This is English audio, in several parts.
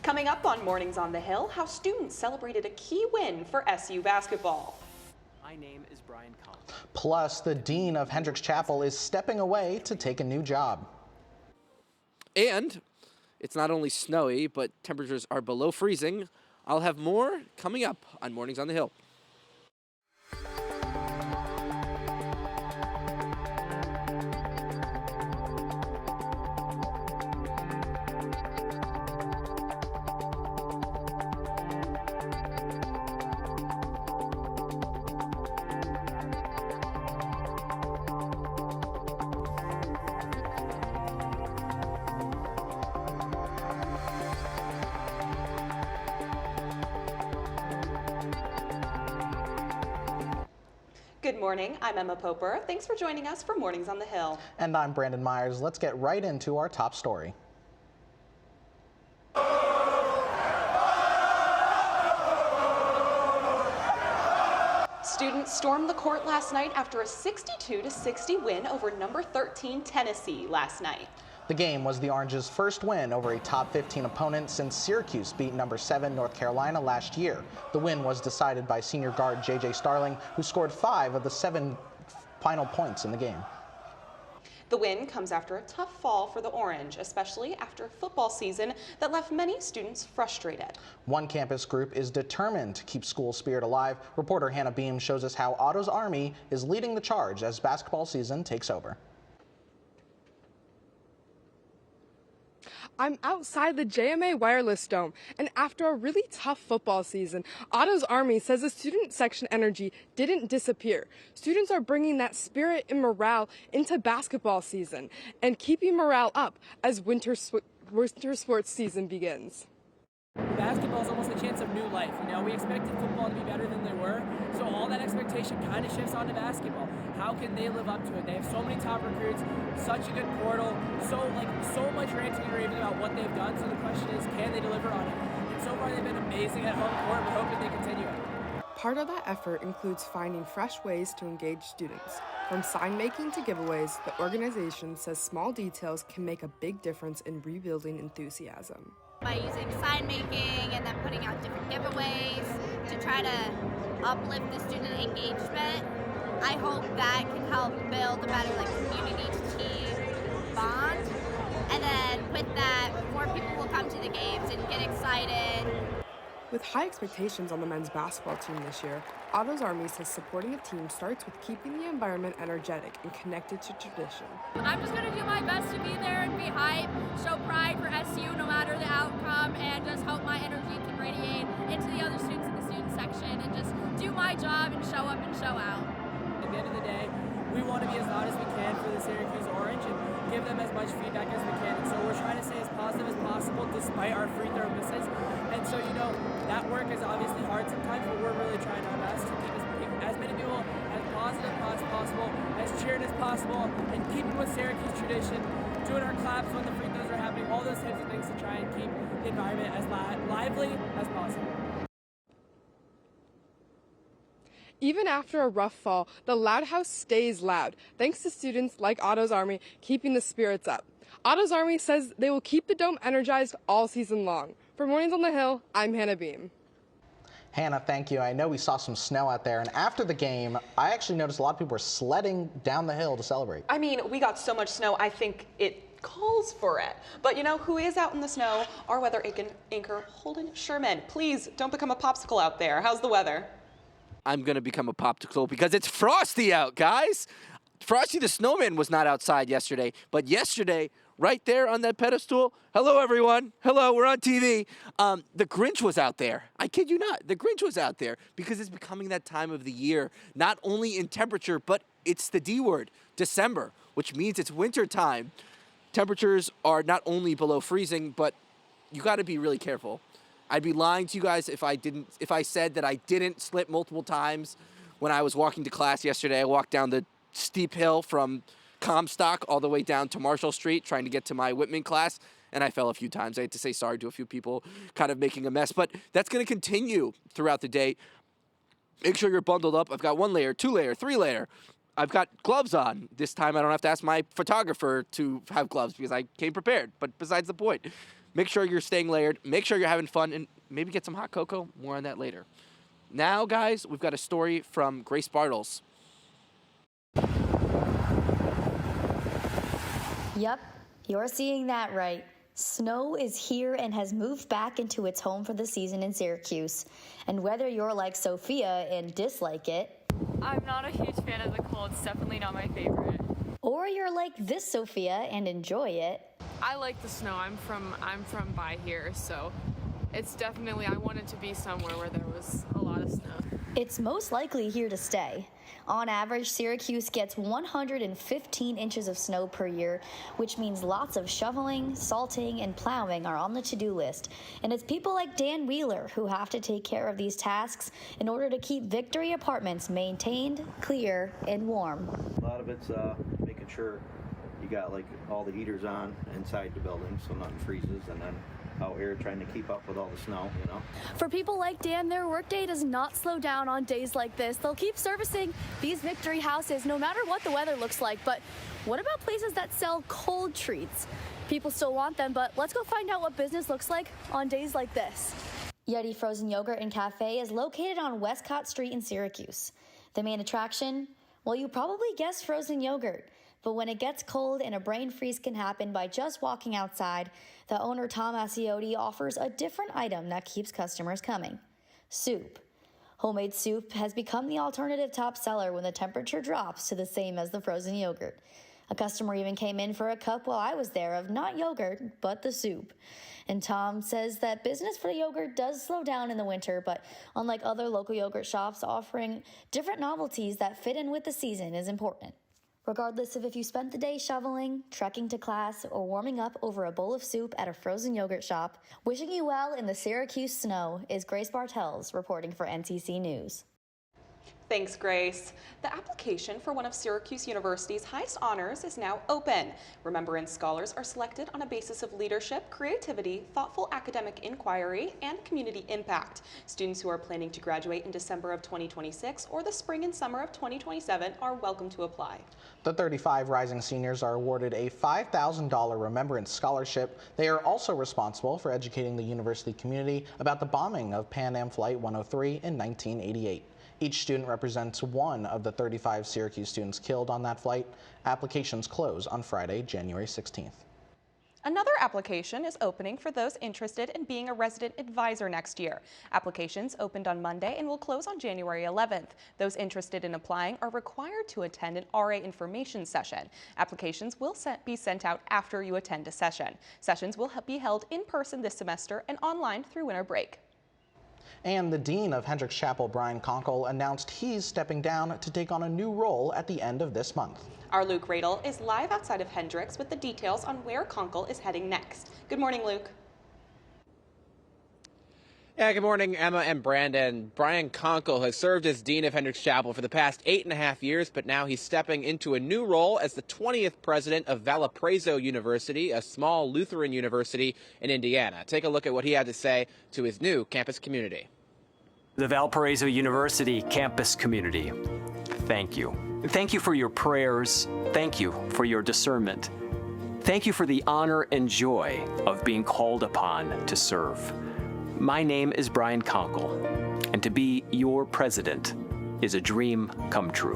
Coming up on Mornings on the Hill, how students celebrated a key win for SU basketball. My name is Brian Collins. Plus, the dean of Hendricks Chapel is stepping away to take a new job. And it's not only snowy, but temperatures are below freezing. I'll have more coming up on Mornings on the Hill. Good morning, I'm Emma Poper. Thanks for joining us for Mornings on the Hill. And I'm Brandon Myers. Let's get right into our top story. Students stormed the court last night after a 62-60 win over number 13 Tennessee last night. The game was the Orange's first win over a top 15 opponent since Syracuse beat number 7 North Carolina last year. The win was decided by senior guard J.J. Starling, who scored 5 of the 7 final points in the game. The win comes after a tough fall for the Orange, especially after a football season that left many students frustrated. One campus group is determined to keep school spirit alive. Reporter Hannah Beam shows us how Otto's Army is leading the charge as basketball season takes over. I'm outside the JMA Wireless Dome, and after a really tough football season, Otto's Army says the student section energy didn't disappear. Students are bringing that spirit and morale into basketball season and keeping morale up as winter sports season begins. Basketball is almost a chance of new life. You know, we expected football to be better than they were, so all that expectation kind of shifts onto basketball. How can they live up to it? They have so many top recruits, such a good portal, so much ranting and raving about what they've done. So the question is, can they deliver on it? And so far, they've been amazing at home court. We're hoping they continue it. Part of that effort includes finding fresh ways to engage students. From sign making to giveaways, the organization says small details can make a big difference in rebuilding enthusiasm. By using sign making and then putting out different giveaways to try to uplift the student engagement, I hope that can help build a better community-to-team bond. And then with that, more people will come to the games and get excited. With high expectations on the men's basketball team this year, Otto's Army says supporting a team starts with keeping the environment energetic and connected to tradition. I'm just going to do my best to be there and be hype, show pride for SU no matter the outcome, and just hope my energy can radiate into the other students in the student section and just do my job and show up and show out. At the end of the day, we want to be as loud as we can for the Syracuse Orange and give them as much feedback as we can. And so we're trying to stay as positive as possible despite our free throw misses. And so, that work is obviously hard sometimes, but we're really trying our best to keep as many people as positive as possible, as cheered as possible, and keeping with Syracuse tradition, doing our claps when the free throws are happening, all those types of things to try and keep the environment as lively as possible. Even after a rough fall, the Loud House stays loud, thanks to students like Otto's Army keeping the spirits up. Otto's Army says they will keep the dome energized all season long. For Mornings on the Hill, I'm Hannah Beam. Hannah, thank you. I know we saw some snow out there, and after the game, I actually noticed a lot of people were sledding down the hill to celebrate. I mean, we got so much snow, I think it calls for it. But who is out in the snow? Our weather anchor, Holden Sherman. Please don't become a popsicle out there. How's the weather? I'm going to become a popsicle because it's frosty out, guys. Frosty the Snowman was not outside yesterday, but yesterday, right there on that pedestal, hello, everyone. Hello, we're on TV. The Grinch was out there. I kid you not. The Grinch was out there because it's becoming that time of the year, not only in temperature, but it's the D word, December, which means it's winter time. Temperatures are not only below freezing, but you got to be really careful. I'd be lying to you guys if I said that I didn't slip multiple times when I was walking to class yesterday. I walked down the steep hill from Comstock all the way down to Marshall Street trying to get to my Whitman class, and I fell a few times. I had to say sorry to a few people, kind of making a mess, but that's going to continue throughout the day. Make sure you're bundled up. I've got 1 layer, 2 layer, 3 layer. I've got gloves on. This time I don't have to ask my photographer to have gloves because I came prepared, but besides the point. Make sure you're staying layered. Make sure you're having fun, and maybe get some hot cocoa. More on that later. Now, guys, we've got a story from Grace Bartles. Yep, you're seeing that right. Snow is here and has moved back into its home for the season in Syracuse. And whether you're like Sophia and dislike it, I'm not a huge fan of the cold. It's definitely not my favorite. or you're like this Sophia and enjoy it, I like the snow. I'm from by here, so it's definitely, I wanted to be somewhere where there was a lot of snow. it's most likely here to stay. On average, Syracuse gets 115 inches of snow per year, which means lots of shoveling, salting, and plowing are on the to-do list. And it's people like Dan Wheeler who have to take care of these tasks in order to keep Victory Apartments maintained, clear, and warm. A lot of it's making sure you got like all the heaters on inside the building so nothing freezes, and then out here trying to keep up with all the snow, you know. For people like Dan, their workday does not slow down on days like this. They'll keep servicing these Victory houses no matter what the weather looks like. But what about places that sell cold treats? People still want them, but let's go find out what business looks like on days like this. Yeti Frozen Yogurt and Cafe is located on Westcott Street in Syracuse. The main attraction? Well, you probably guessed frozen yogurt. But when it gets cold and a brain freeze can happen by just walking outside, the owner Tom Asciotti offers a different item that keeps customers coming: soup. Homemade soup has become the alternative top seller when the temperature drops to the same as the frozen yogurt. A customer even came in for a cup while I was there of not yogurt, but the soup. And Tom says that business for the yogurt does slow down in the winter, but unlike other local yogurt shops, offering different novelties that fit in with the season is important. Regardless of if you spent the day shoveling, trekking to class, or warming up over a bowl of soup at a frozen yogurt shop, wishing you well in the Syracuse snow is Grace Bartels reporting for NTC News. Thanks, Grace. The application for one of Syracuse University's highest honors is now open. Remembrance scholars are selected on a basis of leadership, creativity, thoughtful academic inquiry, and community impact. Students who are planning to graduate in December of 2026 or the spring and summer of 2027 are welcome to apply. The 35 rising seniors are awarded a $5,000 Remembrance Scholarship. They are also responsible for educating the university community about the bombing of Pan Am Flight 103 in 1988. Each student represents one of the 35 Syracuse students killed on that flight. Applications close on Friday, January 16th. Another application is opening for those interested in being a resident advisor next year. Applications opened on Monday and will close on January 11th. Those interested in applying are required to attend an RA information session. Applications will be sent out after you attend a session. Sessions will be held in person this semester and online through winter break. And the dean of Hendricks Chapel, Brian Conkle, announced he's stepping down to take on a new role at the end of this month. Our Luke Radel is live outside of Hendricks with the details on where Conkle is heading next. Good morning, Luke. Yeah, good morning, Emma and Brandon. Brian Conkle has served as dean of Hendricks Chapel for the past 8.5 years, but now he's stepping into a new role as the 20th president of Valparaiso University, a small Lutheran university in Indiana. Take a look at what he had to say to his new campus community. The Valparaiso University campus community, thank you. Thank you for your prayers. Thank you for your discernment. Thank you for the honor and joy of being called upon to serve. My name is Brian Conkle, and to be your president is a dream come true.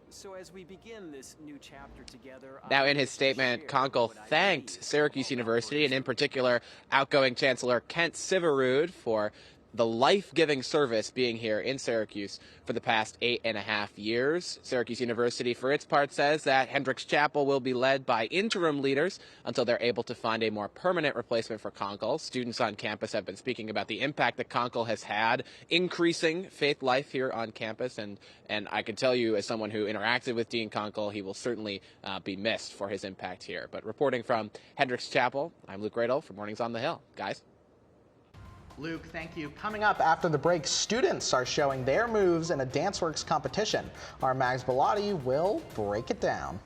So as we begin this new chapter together, Now, in his statement, Conkle thanked Syracuse University, and in particular, outgoing Chancellor Kent Syverud, for the life-giving service being here in Syracuse for the past 8.5 years. Syracuse University, for its part, says that Hendricks Chapel will be led by interim leaders until they're able to find a more permanent replacement for Conkle. Students on campus have been speaking about the impact that Conkle has had, increasing faith life here on campus, and I can tell you, as someone who interacted with Dean Conkle, he will certainly be missed for his impact here. But reporting from Hendricks Chapel, I'm Luke Radel for Mornings on the Hill. Guys? Luke, thank you. Coming up after the break, students are showing their moves in a DanceWorks competition. Our Mags Bellotti will break it down.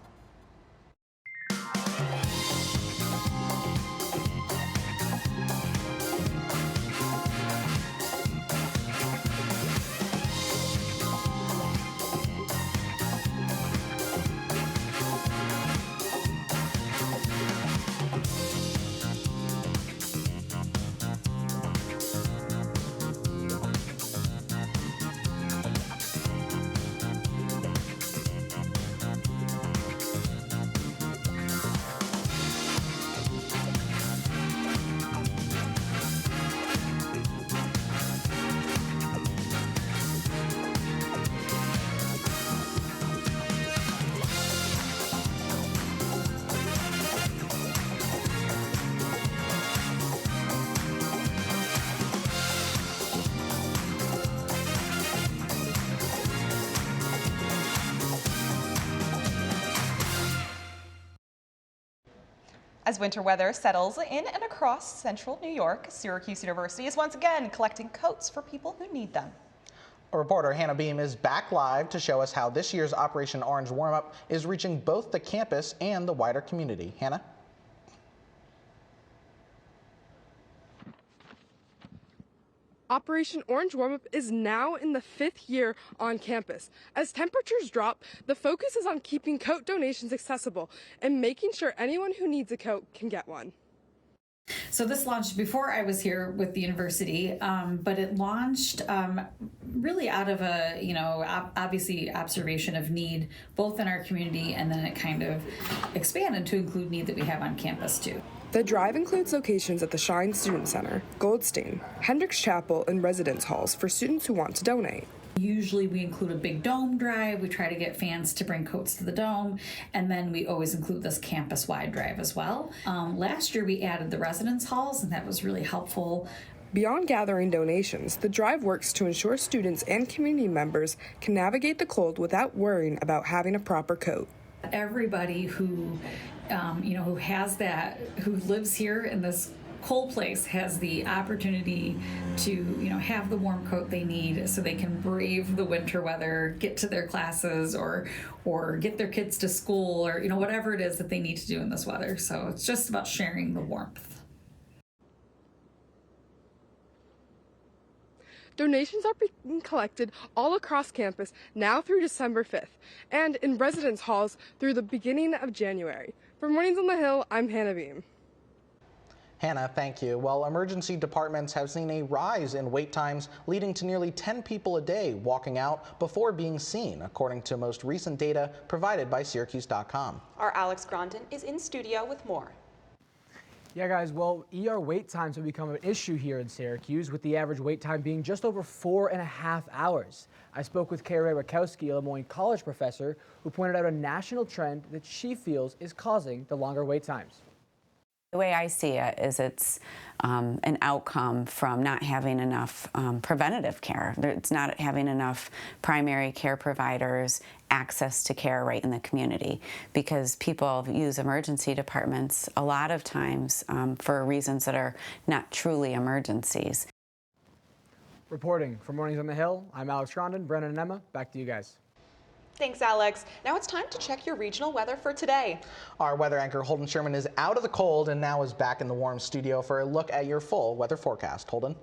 As winter weather settles in and across central New York, Syracuse University is once again collecting coats for people who need them. Our reporter Hannah Beam is back live to show us how this year's Operation Orange warm-up is reaching both the campus and the wider community. Hannah? Operation Orange Warm-Up is now in the 5th year on campus. As temperatures drop, the focus is on keeping coat donations accessible and making sure anyone who needs a coat can get one. So this launched before I was here with the university, but it launched really out of a, obviously observation of need both in our community, and then it kind of expanded to include need that we have on campus too. The drive includes locations at the Shine Student Center, Goldstein, Hendricks Chapel, and residence halls for students who want to donate. Usually we include a big dome drive. We try to get fans to bring coats to the dome, and then we always include this campus-wide drive as well. Last year we added the residence halls, and that was really helpful. Beyond gathering donations, the drive works to ensure students and community members can navigate the cold without worrying about having a proper coat. Everybody who who lives here in this cold place has the opportunity to, have the warm coat they need so they can brave the winter weather, get to their classes, or get their kids to school, or, whatever it is that they need to do in this weather. So it's just about sharing the warmth. Donations are being collected all across campus now through December 5th, and in residence halls through the beginning of January. For Mornings on the Hill, I'm Hannah Beam. Hannah, thank you. Well, emergency departments have seen a rise in wait times, leading to nearly 10 people a day walking out before being seen, according to most recent data provided by Syracuse.com. Our Alex Grondin is in studio with more. Yeah, guys, well, ER wait times have become an issue here in Syracuse, with the average wait time being just over 4.5 hours. I spoke with Kara Rakowski, a Lemoyne College professor, who pointed out a national trend that she feels is causing the longer wait times. The way I see it is it's an outcome from not having enough preventative care. It's not having enough primary care providers, access to care right in the community, because people use emergency departments a lot of times for reasons that are not truly emergencies. Reporting for Mornings on the Hill, I'm Alex Grondin. Brennan and Emma, back to you guys. Thanks, Alex. Now it's time to check your regional weather for today. Our weather anchor Holden Sherman is out of the cold and now is back in the warm studio for a look at your full weather forecast. Holden?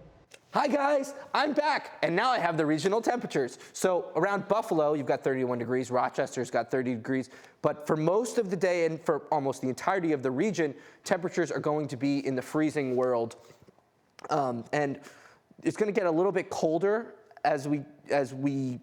Hi guys, I'm back, and now I have the regional temperatures. So around Buffalo, you've got 31 degrees, Rochester's got 30 degrees, but for most of the day and for almost the entirety of the region, temperatures are going to be in the freezing world. And it's gonna get a little bit colder as we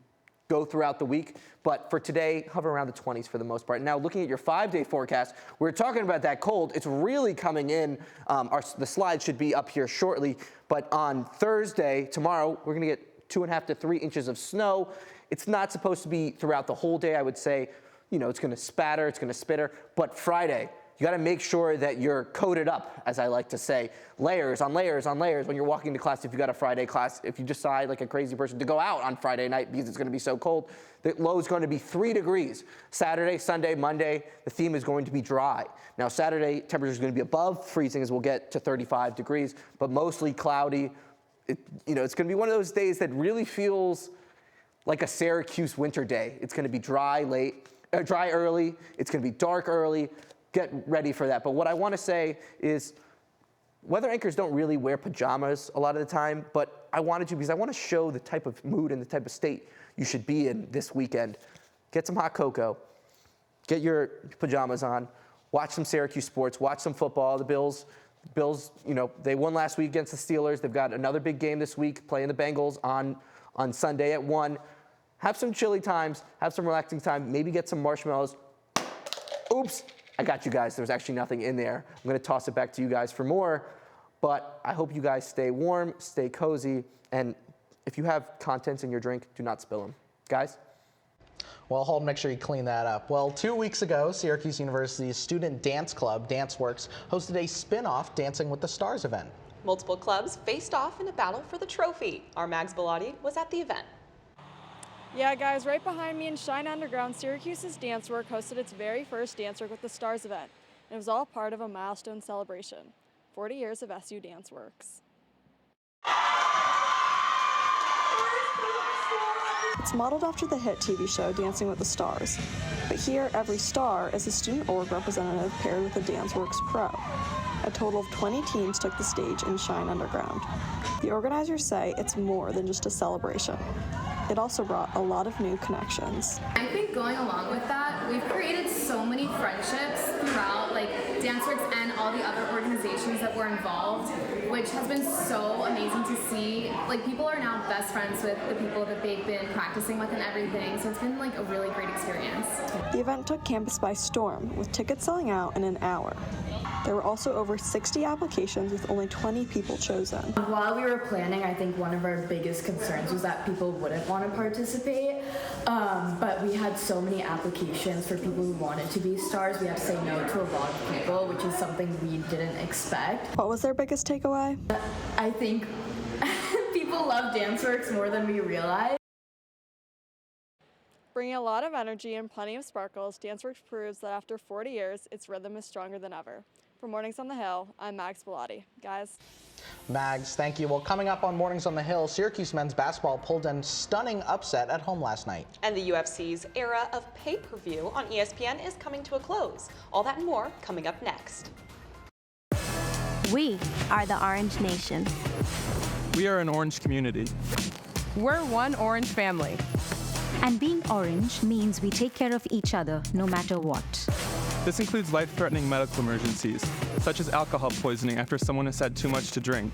go throughout the week, but for today, hover around the 20s for the most part. Now, looking at your 5-day forecast, we're talking about that cold. It's really coming in. The slide should be up here shortly, but on Thursday, tomorrow, we're gonna get 2.5 to 3 inches of snow. It's not supposed to be throughout the whole day. I would say, it's gonna spatter, it's gonna spitter, but Friday, you gotta make sure that you're coated up, as I like to say, layers on layers on layers when you're walking to class. If you got a Friday class, if you decide like a crazy person to go out on Friday night because it's gonna be so cold, the low is going to be 3 degrees. Saturday, Sunday, Monday, the theme is going to be dry. Now Saturday, temperature is gonna be above freezing as we'll get to 35 degrees, but mostly cloudy. It's gonna be one of those days that really feels like a Syracuse winter day. It's gonna be dry early, it's gonna be dark early. Get ready for that. But what I want to say is weather anchors don't really wear pajamas a lot of the time, but I wanted to because I want to show the type of mood and the type of state you should be in this weekend. Get some hot cocoa, get your pajamas on, watch some Syracuse sports, watch some football. The Bills, they won last week against the Steelers. They've got another big game this week, playing the Bengals on Sunday at 1. Have some chilly times, have some relaxing time, maybe get some marshmallows. Oops. I got you guys. There's actually nothing in there. I'm going to toss it back to you guys for more, but I hope you guys stay warm, stay cozy, and if you have contents in your drink, do not spill them. Guys? Well, Holden, make sure you clean that up. Well, 2 weeks ago, Syracuse University's student dance club, DanceWorks, hosted a spin-off Dancing with the Stars event. Multiple clubs faced off in a battle for the trophy. Our Mags Bilotti was at the event. Yeah, guys, right behind me in Shine Underground, Syracuse's Dance Work hosted its very first Dance Work with the Stars event. and it was all part of a milestone celebration, 40 years of SU Dance Works. It's modeled after the hit TV show Dancing with the Stars, but here every star is a student org representative paired with a DanceWorks pro. A total of 20 teams took the stage in Shine Underground. The organizers say it's more than just a celebration. It also brought a lot of new connections. I think going along with that, we've created so many friendships throughout DanceWorks and all the other organizations that were involved, which has been so amazing to see. People are now best friends with the people that they've been practicing with and everything, so it's been a really great experience. The event took campus by storm, with tickets selling out in an hour. There were also over 60 applications with only 20 people chosen. While we were planning, I think one of our biggest concerns was that people wouldn't want to participate, but we had so many applications for people who wanted to be stars, we had to say no to a lot of people, which is something we didn't expect. What was their biggest takeaway? I think people love DanceWorks more than we realize. Bringing a lot of energy and plenty of sparkles, DanceWorks proves that after 40 years, its rhythm is stronger than ever. For Mornings on the Hill, I'm Mags Bellotti. Guys. Mags, thank you. Well, coming up on Mornings on the Hill, Syracuse men's basketball pulled a stunning upset at home last night. And the UFC's era of pay-per-view on ESPN is coming to a close. All that and more coming up next. We are the Orange Nation. We are an orange community. We're one orange family. And being orange means we take care of each other no matter what. This includes life-threatening medical emergencies, such as alcohol poisoning after someone has had too much to drink.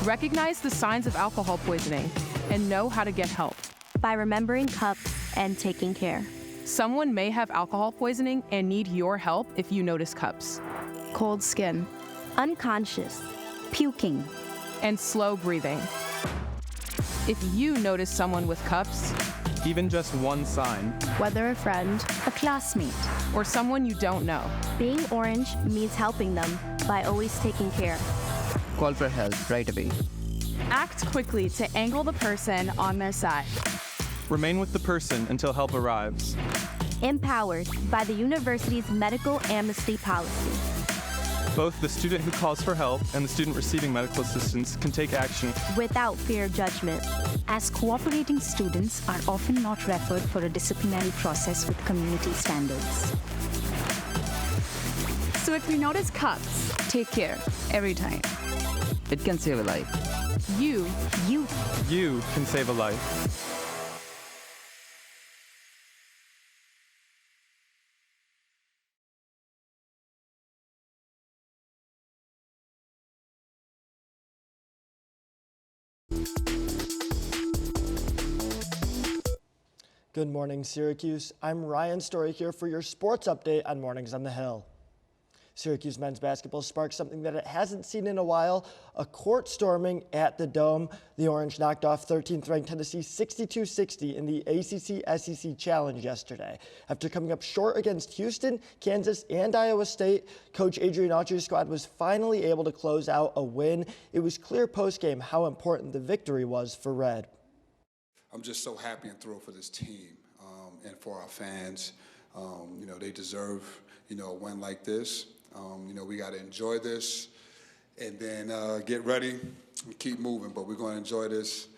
Recognize the signs of alcohol poisoning and know how to get help. By remembering cups and taking care. Someone may have alcohol poisoning and need your help if you notice cups. Cold skin. Unconscious. Puking. And slow breathing. If you notice someone with cups, even just one sign, whether a friend, a classmate, or someone you don't know, being orange means helping them by always taking care. Call for help right away. Act quickly to angle the person on their side. Remain with the person until help arrives. Empowered by the university's medical amnesty policy. Both the student who calls for help and the student receiving medical assistance can take action without fear of judgment, as cooperating students are often not referred for a disciplinary process with community standards. So if you notice cups, take care every time. It can save a life. You can save a life. Good morning, Syracuse. I'm Ryan Story here for your sports update on Mornings on the Hill. Syracuse men's basketball sparked something that it hasn't seen in a while, a court storming at the Dome. The Orange knocked off 13th ranked Tennessee 62-60 in the ACC-SEC Challenge yesterday. After coming up short against Houston, Kansas, and Iowa State, Coach Adrian Autry's squad was finally able to close out a win. It was clear postgame how important the victory was for Red. I'm just so happy and thrilled for this team and for our fans. They deserve, a win like this. We got to enjoy this and then get ready and keep moving, but we're going to enjoy this.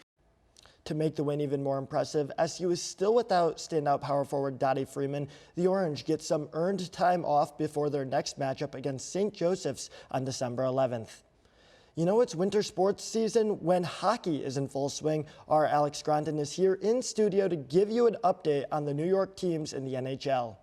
To make the win even more impressive, SU is still without standout power forward Dottie Freeman. The Orange get some earned time off before their next matchup against St. Joseph's on December 11th. It's winter sports season when hockey is in full swing. Our Alex Grondin is here in studio to give you an update on the New York teams in the NHL.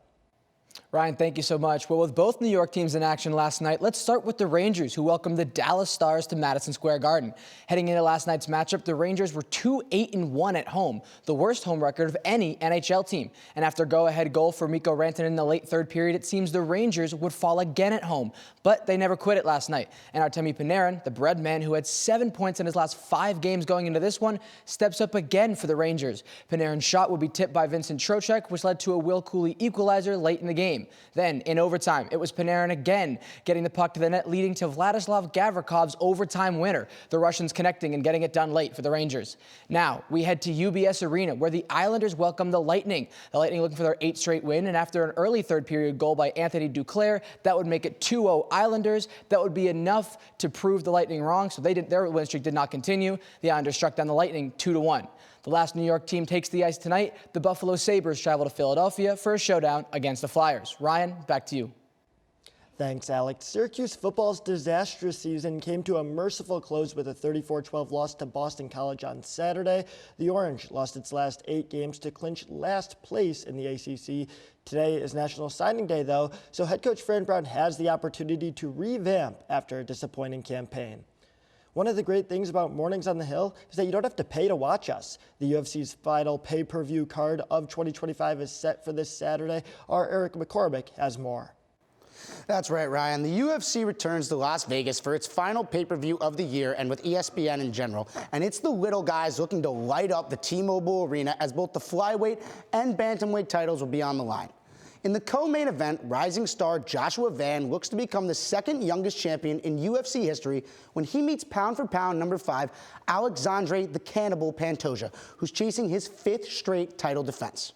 Ryan, thank you so much. Well, with both New York teams in action last night, let's start with the Rangers, who welcomed the Dallas Stars to Madison Square Garden. Heading into last night's matchup, the Rangers were 2-8-1 at home, the worst home record of any NHL team. And after a go-ahead goal for Mikko Rantanen in the late third period, it seems the Rangers would fall again at home. But they never quit it last night. And Artemi Panarin, the bread man who had 7 points in his last 5 games going into this one, steps up again for the Rangers. Panarin's shot would be tipped by Vincent Trocheck, which led to a Will Cooley equalizer late in the game. game. Then, in overtime, it was Panarin again getting the puck to the net, leading to Vladislav Gavrikov's overtime winner. The Russians connecting and getting it done late for the Rangers. Now, we head to UBS Arena, where the Islanders welcome the Lightning. The Lightning looking for their 8th straight win, and after an early third-period goal by Anthony Duclair, that would make it 2-0 Islanders. That would be enough to prove the Lightning wrong, so their win streak did not continue. The Islanders struck down the Lightning 2-1. The last New York team takes the ice tonight. The Buffalo Sabres travel to Philadelphia for a showdown against the Flyers. Ryan, back to you. Thanks, Alex. Syracuse football's disastrous season came to a merciful close with a 34-12 loss to Boston College on Saturday. The Orange lost its last 8 games to clinch last place in the ACC. Today is National Signing Day, though, so head coach Fran Brown has the opportunity to revamp after a disappointing campaign. One of the great things about Mornings on the Hill is that you don't have to pay to watch us. The UFC's final pay-per-view card of 2025 is set for this Saturday. Our Eric McCormick has more. That's right, Ryan. The UFC returns to Las Vegas for its final pay-per-view of the year and with ESPN in general. And it's the little guys looking to light up the T-Mobile Arena as both the flyweight and bantamweight titles will be on the line. In the co-main event, rising star Joshua Van looks to become the 2nd youngest champion in UFC history when he meets pound-for-pound number 5, Alexandre the Cannibal Pantoja, who's chasing his 5th straight title defense.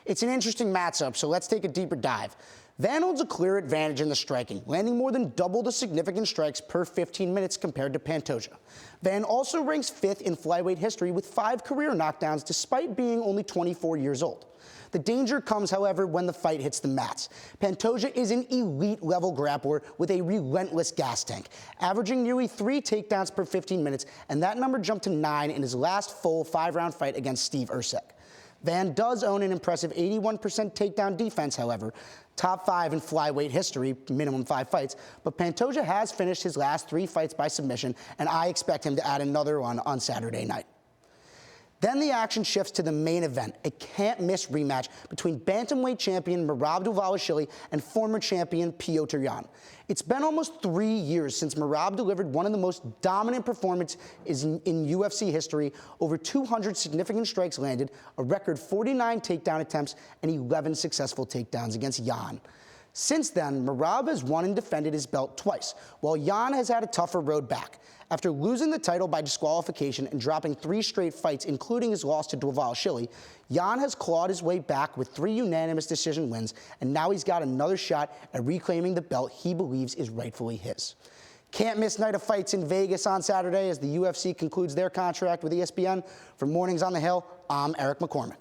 It's an interesting matchup, so let's take a deeper dive. Van holds a clear advantage in the striking, landing more than double the significant strikes per 15 minutes compared to Pantoja. Van also ranks 5th in flyweight history with 5 career knockdowns despite being only 24 years old. The danger comes, however, when the fight hits the mats. Pantoja is an elite-level grappler with a relentless gas tank, averaging nearly 3 takedowns per 15 minutes, and that number jumped to 9 in his last full 5-round fight against Steve Ercek. Van does own an impressive 81% takedown defense, however, top 5 in flyweight history, minimum 5 fights, but Pantoja has finished his last 3 fights by submission, and I expect him to add another one on Saturday night. Then the action shifts to the main event, a can't-miss rematch between bantamweight champion Merab Dvalishvili and former champion Petr Yan. It's been almost 3 years since Merab delivered one of the most dominant performances in UFC history, over 200 significant strikes landed, a record 49 takedown attempts, and 11 successful takedowns against Yan. Since then, Merab has won and defended his belt twice, while Yan has had a tougher road back. After losing the title by disqualification and dropping 3 straight fights, including his loss to Dvalishvili, Yan has clawed his way back with 3 unanimous decision wins, and now he's got another shot at reclaiming the belt he believes is rightfully his. Can't miss night of fights in Vegas on Saturday as the UFC concludes their contract with ESPN. For Mornings on the Hill, I'm Eric McCormick.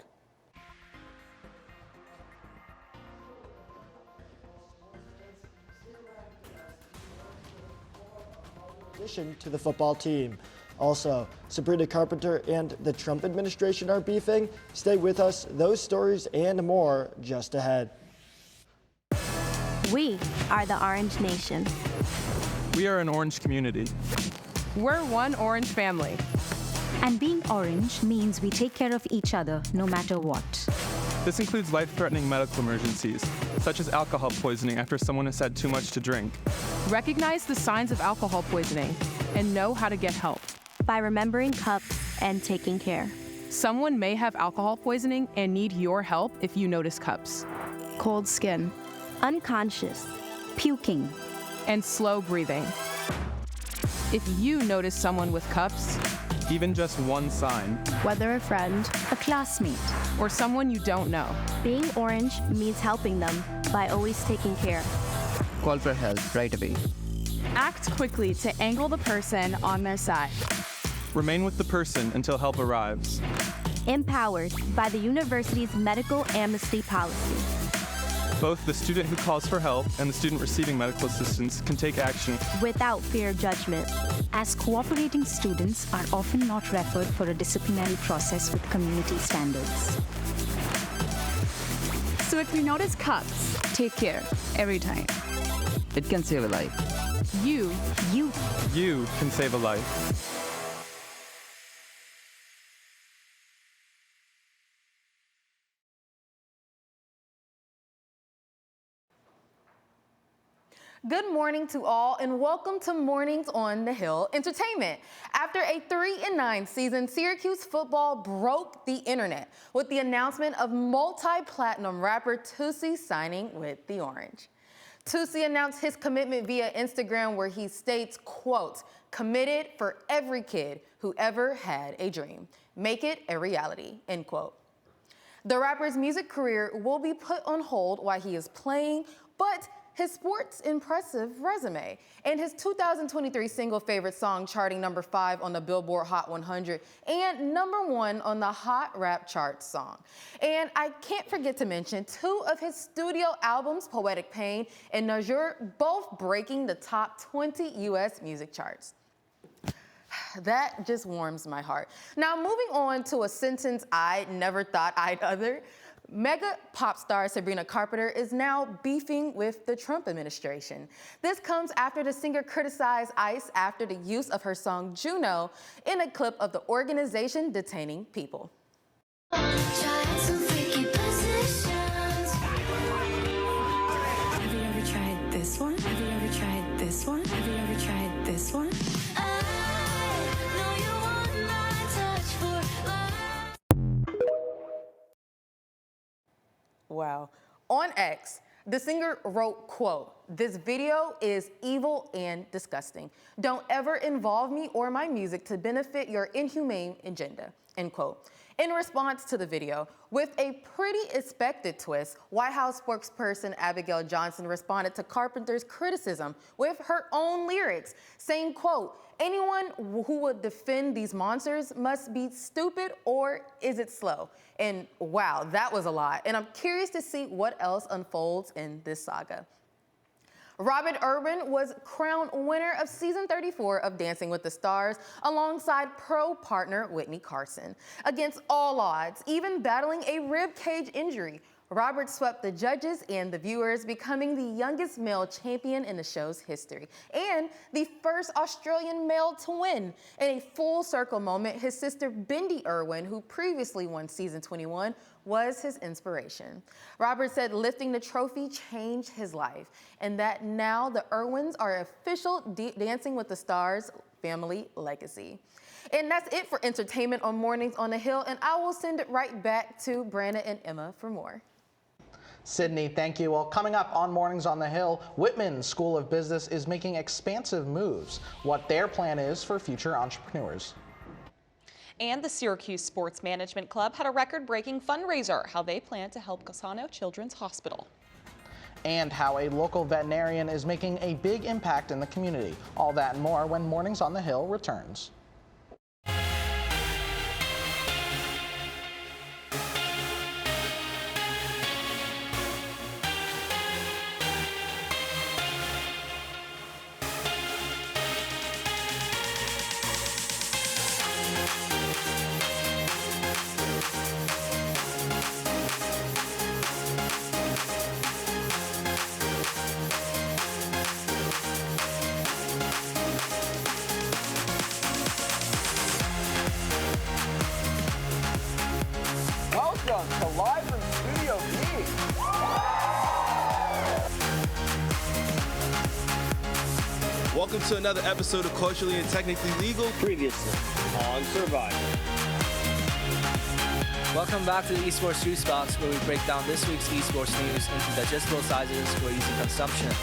To the football team. Also, Sabrina Carpenter and the Trump administration are beefing. Stay with us. Those stories and more just ahead. We are the Orange Nation. We are an orange community. We're one orange family. And being orange means we take care of each other no matter what. This includes life-threatening medical emergencies, such as alcohol poisoning after someone has had too much to drink. Recognize the signs of alcohol poisoning and know how to get help. By remembering cups and taking care. Someone may have alcohol poisoning and need your help if you notice cups. Cold skin. Unconscious. Puking. And slow breathing. If you notice someone with cups, even just one sign, whether a friend, a classmate, or someone you don't know, being orange means helping them by always taking care. Call for help right away. Act quickly to angle the person on their side. Remain with the person until help arrives. Empowered by the university's medical amnesty policy. Both the student who calls for help and the student receiving medical assistance can take action without fear of judgment. As cooperating students are often not referred for a disciplinary process with community standards. So if you notice cups, take care every time. It can save a life. You can save a life. Good morning to all, and welcome to Mornings on the Hill Entertainment. After a 3-9 season, Syracuse football broke the internet with the announcement of multi-platinum rapper Tootsie signing with the Orange. Tootsie announced his commitment via Instagram, where he states, quote, "Committed for every kid who ever had a dream. Make it a reality," end quote. The rapper's music career will be put on hold while he is playing, but his sports impressive resume and his 2023 single Favorite Song charting number 5 on the Billboard Hot 100 and number 1 on the Hot Rap Chart song. And I can't forget to mention 2 of his studio albums, Poetic Pain and Najur, both breaking the top 20 US music charts. That just warms my heart. Now, moving on to a sentence I never thought I'd utter. Mega pop star Sabrina Carpenter is now beefing with the Trump administration. This comes after the singer criticized ICE after the use of her song Juno in a clip of the organization detaining people. Have you ever tried this one? Have you ever tried this one? Have you ever tried this one? Wow. On X, the singer wrote, quote, "This video is evil and disgusting. Don't ever involve me or my music to benefit your inhumane agenda," end quote. In response to the video, with a pretty expected twist, White House spokesperson Abigail Johnson responded to Carpenter's criticism with her own lyrics, saying, quote, "Anyone who would defend these monsters must be stupid, or is it slow?" And wow, that was a lot. And I'm curious to see what else unfolds in this saga. Robert Irwin was crowned winner of season 34 of Dancing with the Stars alongside pro partner Whitney Carson. Against all odds, even battling a rib cage injury, Robert swept the judges and the viewers, becoming the youngest male champion in the show's history and the first Australian male to win. In a full circle moment, his sister Bindi Irwin, who previously won season 21, was his inspiration. Robert said lifting the trophy changed his life, and that now the Irwins are official Dancing with the Stars family legacy. And that's it for entertainment on Mornings on the Hill, and I will send it right back to Brandon and Emma for more. Sydney, thank you. Well, coming up on Mornings on the Hill, Whitman School of Business is making expansive moves. What their plan is for future entrepreneurs. And the Syracuse Sports Management Club had a record-breaking fundraiser, how they plan to help Cassano Children's Hospital. And how a local veterinarian is making a big impact in the community. All that and more when Mornings on the Hill returns. Welcome to Live from Studio B. Welcome to another episode of Culturally and Technically Legal. Previously on Survivor. Welcome back to the Esports Juice Box, where we break down this week's esports news into digestible sizes for easy consumption.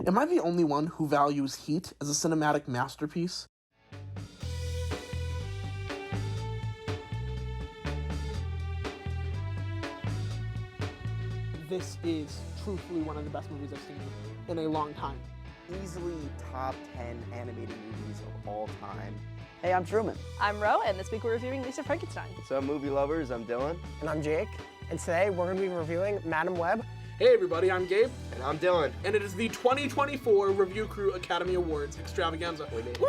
Am I the only one who values Heat as a cinematic masterpiece? This is truthfully one of the best movies I've seen in a long time. Easily top 10 animated movies of all time. Hey, I'm Truman. I'm Ro, and this week we're reviewing Lisa Frankenstein. So, movie lovers, I'm Dylan. And I'm Jake. And today we're going to be reviewing Madam Web. Hey everybody, I'm Gabe. And I'm Dylan. And it is the 2024 Review Crew Academy Awards Extravaganza. Woo!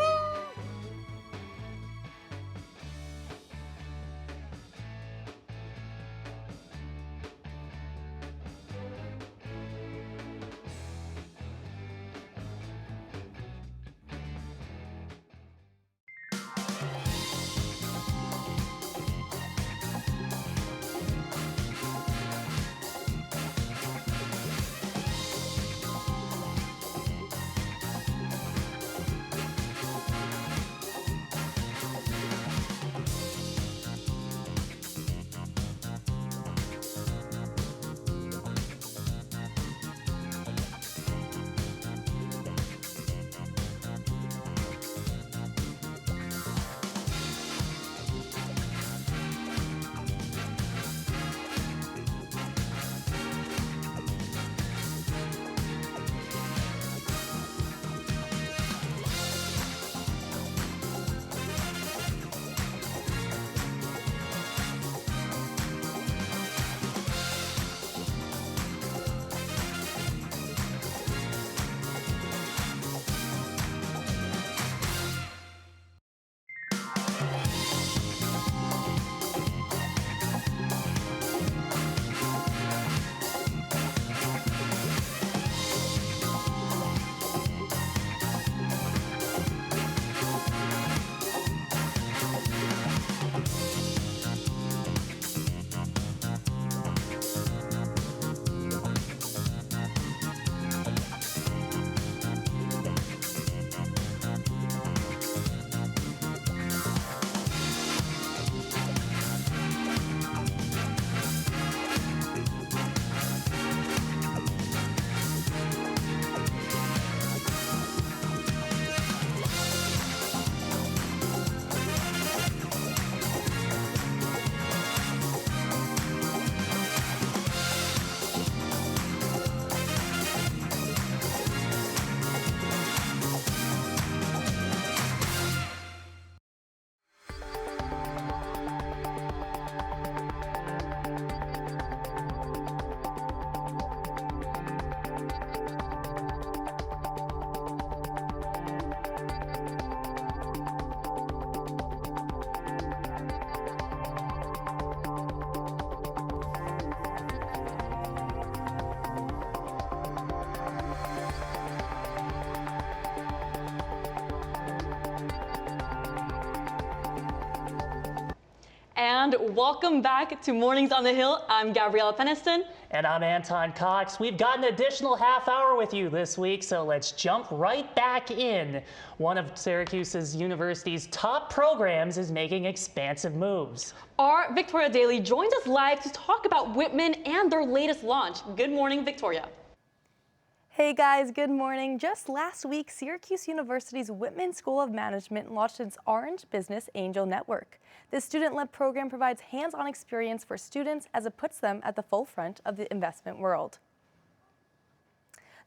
And welcome back to Mornings on the Hill. I'm Gabriella Peniston. And I'm Anton Cox. We've got an additional half hour with you this week, so let's jump right back in. One of Syracuse University's top programs is making expansive moves. Our Victoria Daly joins us live to talk about Whitman and their latest launch. Good morning, Victoria. Hey guys, good morning. Just last week, Syracuse University's Whitman School of Management launched its Orange Business Angel Network. This student-led program provides hands-on experience for students as it puts them at the forefront of the investment world.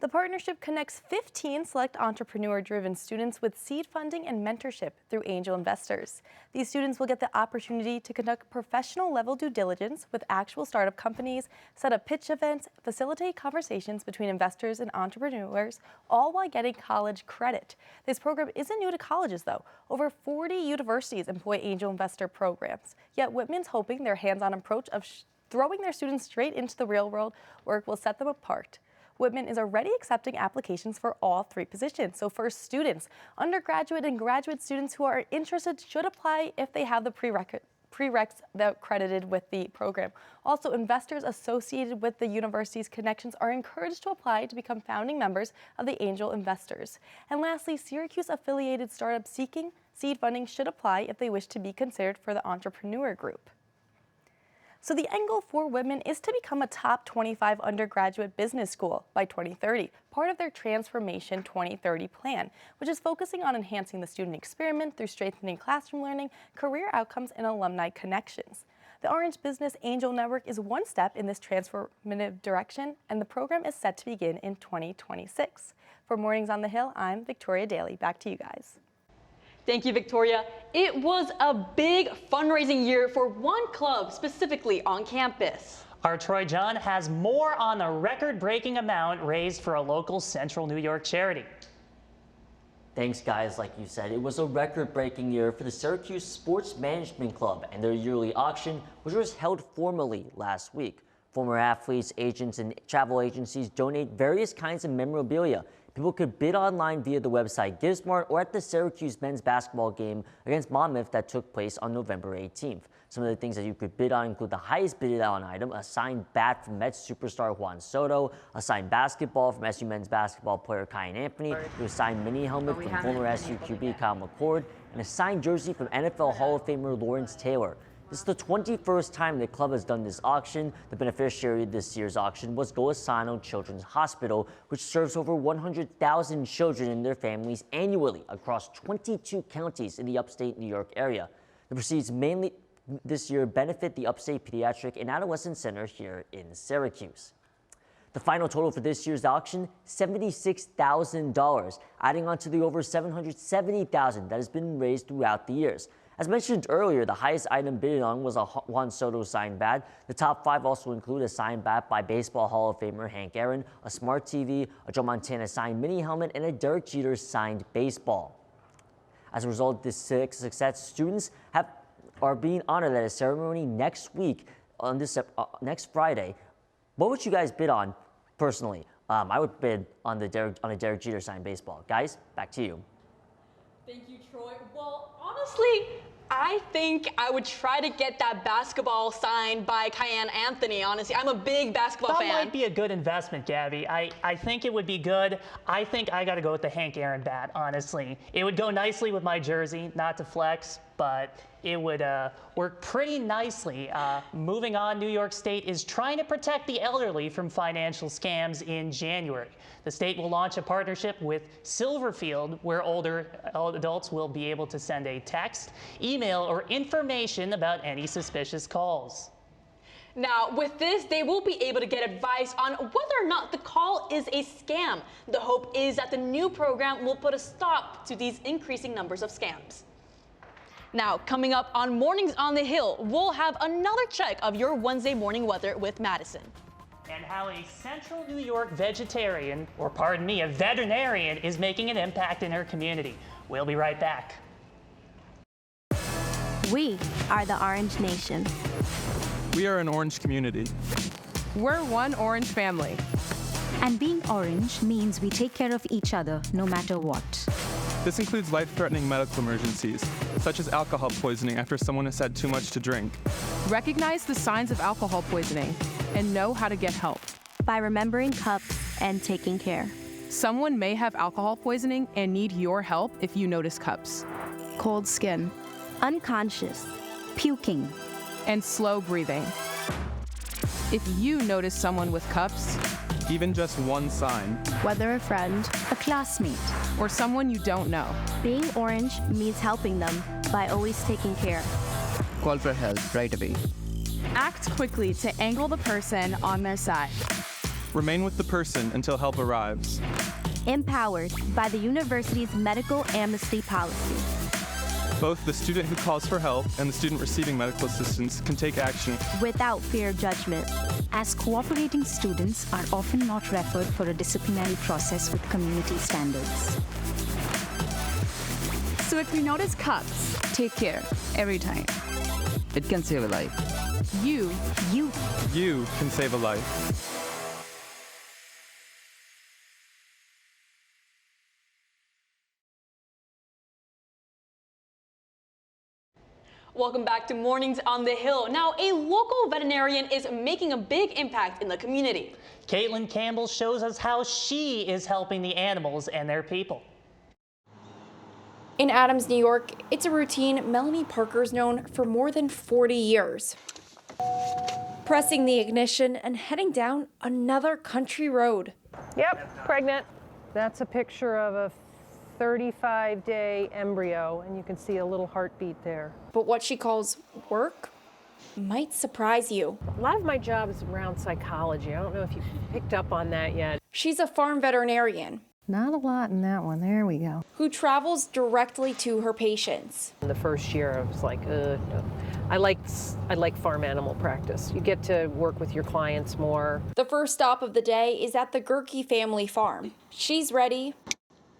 The partnership connects 15 select entrepreneur-driven students with seed funding and mentorship through angel investors. These students will get the opportunity to conduct professional-level due diligence with actual startup companies, set up pitch events, facilitate conversations between investors and entrepreneurs, all while getting college credit. This program isn't new to colleges, though. Over 40 universities employ angel investor programs. Yet Whitman's hoping their hands-on approach of throwing their students straight into the real-world work will set them apart. Whitman is already accepting applications for all 3 positions. So for students, undergraduate and graduate students who are interested should apply if they have the prereqs that accredited with the program. Also, investors associated with the university's connections are encouraged to apply to become founding members of the Angel Investors. And lastly, Syracuse-affiliated startups seeking seed funding should apply if they wish to be considered for the entrepreneur group. So the end goal for women is to become a top 25 undergraduate business school by 2030, part of their Transformation 2030 plan, which is focusing on enhancing the student experiment through strengthening classroom learning, career outcomes, and alumni connections. The Orange Business Angel Network is one step in this transformative direction, and the program is set to begin in 2026. For Mornings on the Hill, I'm Victoria Daly. Back to you guys. Thank you, Victoria. It was a big fundraising year for one club, specifically on campus. Our Troy John has more on the record-breaking amount raised for a local Central New York charity. Thanks, guys. Like you said, it was a record-breaking year for the Syracuse Sports Management Club and their yearly auction, which was held formally last week. Former athletes, agents, and travel agencies donate various kinds of memorabilia. People could bid online via the website GiveSmart or at the Syracuse men's basketball game against Monmouth that took place on November 18th. Some of the things that you could bid on include the highest bidded on item, a signed bat from Mets superstar Juan Soto, a signed basketball from SU men's basketball player Kyan Anthony, a signed mini helmet from former SU QB Kyle McCord, and a signed jersey from NFL Hall of Famer Lawrence Taylor. This is the 21st time the club has done this auction. The beneficiary of this year's auction was Golisano Children's Hospital, which serves over 100,000 children and their families annually across 22 counties in the upstate New York area. The proceeds mainly this year benefit the Upstate Pediatric and Adolescent Center here in Syracuse. The final total for this year's auction, $76,000, adding on to the over $770,000 that has been raised throughout the years. As mentioned earlier, the highest item bid on was a Juan Soto signed bat. The top 5 also include a signed bat by Baseball Hall of Famer Hank Aaron, a smart TV, a Joe Montana signed mini helmet, and a Derek Jeter signed baseball. As a result of this success, students are being honored at a ceremony next week on this next Friday. What would you guys bid on personally? I would bid on a Derek Jeter signed baseball. Guys, back to you. Thank you, Troy. Well, honestly, I think I would try to get that basketball signed by Kyan Anthony, honestly. I'm a big basketball fan. That might be a good investment, Gabby. I think it would be good. I think I got to go with the Hank Aaron bat, honestly. It would go nicely with my jersey, not to flex, but it would work pretty nicely. Moving on, New York State is trying to protect the elderly from financial scams in January. The state will launch a partnership with Silverfield, where older adults will be able to send a text, email, or information about any suspicious calls. Now, with this, they will be able to get advice on whether or not the call is a scam. The hope is that the new program will put a stop to these increasing numbers of scams. Now, coming up on Mornings on the Hill, we'll have another check of your Wednesday morning weather with Madison. And how a Central New York vegetarian, or pardon me, a veterinarian, is making an impact in her community. We'll be right back. We are the Orange Nation. We are an orange community. We're one orange family. And being orange means we take care of each other no matter what. This includes life-threatening medical emergencies, such as alcohol poisoning after someone has had too much to drink. Recognize the signs of alcohol poisoning and know how to get help. By remembering cups and taking care. Someone may have alcohol poisoning and need your help if you notice cups. Cold skin. Unconscious. Puking. And slow breathing. If you notice someone with cups, even just one sign, whether a friend, a classmate, or someone you don't know, being orange means helping them by always taking care. Call for help right away. Act quickly to angle the person on their side. Remain with the person until help arrives. Empowered by the university's medical amnesty policy. Both the student who calls for help and the student receiving medical assistance can take action without fear of judgment. As cooperating students are often not referred for a disciplinary process with community standards. So if you notice cups, take care every time. It can save a life. You can save a life. Welcome back to Mornings on the Hill. Now, a local veterinarian is making a big impact in the community. Caitlin Campbell shows us how she is helping the animals and their people. In Adams, New York, it's a routine Melanie Parker's known for more than 40 years. pressing the ignition and heading down another country road. Yep, pregnant. That's a picture of a 35-day embryo, and you can see a little heartbeat there. But what she calls work might surprise you. A lot of my job is around psychology. I don't know if you picked up on that yet. She's a farm veterinarian. Not a lot in that one. There we go. Who travels directly to her patients. In the first year, I was like, no. I like farm animal practice. You get to work with your clients more. The first stop of the day is at the Gerke family farm. She's ready,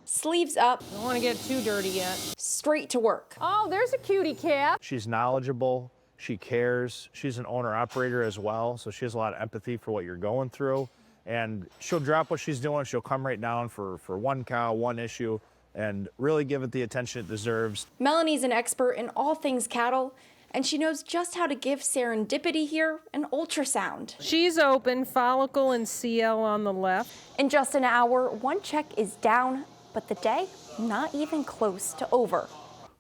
sleeves up. Don't want to get too dirty yet. Straight to work. Oh, there's a cutie cat. She's knowledgeable. She cares. She's an owner-operator as well, so she has a lot of empathy for what you're going through. And she'll drop what she's doing. She'll come right down for one cow, one issue, and really give it the attention it deserves. Melanie's an expert in all things cattle, and she knows just how to give serendipity here an ultrasound. She's open, follicle and CL on the left. In just an hour, one check is down, but the day not even close to over.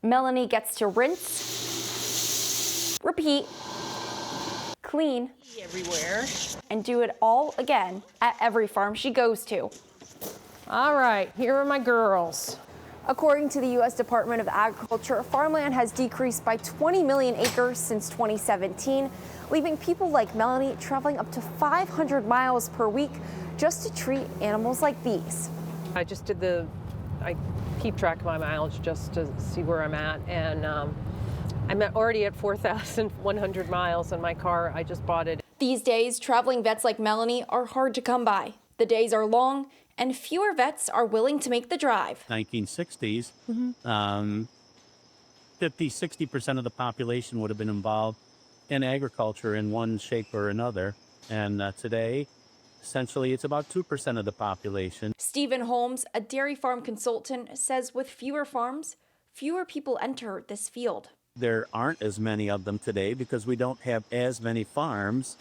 Melanie gets to rinse, repeat, clean, everywhere, and do it all again at every farm she goes to. All right, here are my girls. According to the U.S. Department of Agriculture, farmland has decreased by 20 million acres since 2017, leaving people like Melanie traveling up to 500 miles per week just to treat animals like these. I keep track of my mileage just to see where I'm at, and I'm already at 4,100 miles in my car. I just bought it. These days, traveling vets like Melanie are hard to come by. The days are long, and fewer vets are willing to make the drive. 1960s, 50-60% of the population would have been involved in agriculture in one shape or another. And today, essentially, it's about 2% of the population. Stephen Holmes, a dairy farm consultant, says with fewer farms, fewer people enter this field. There aren't as many of them today because we don't have as many farms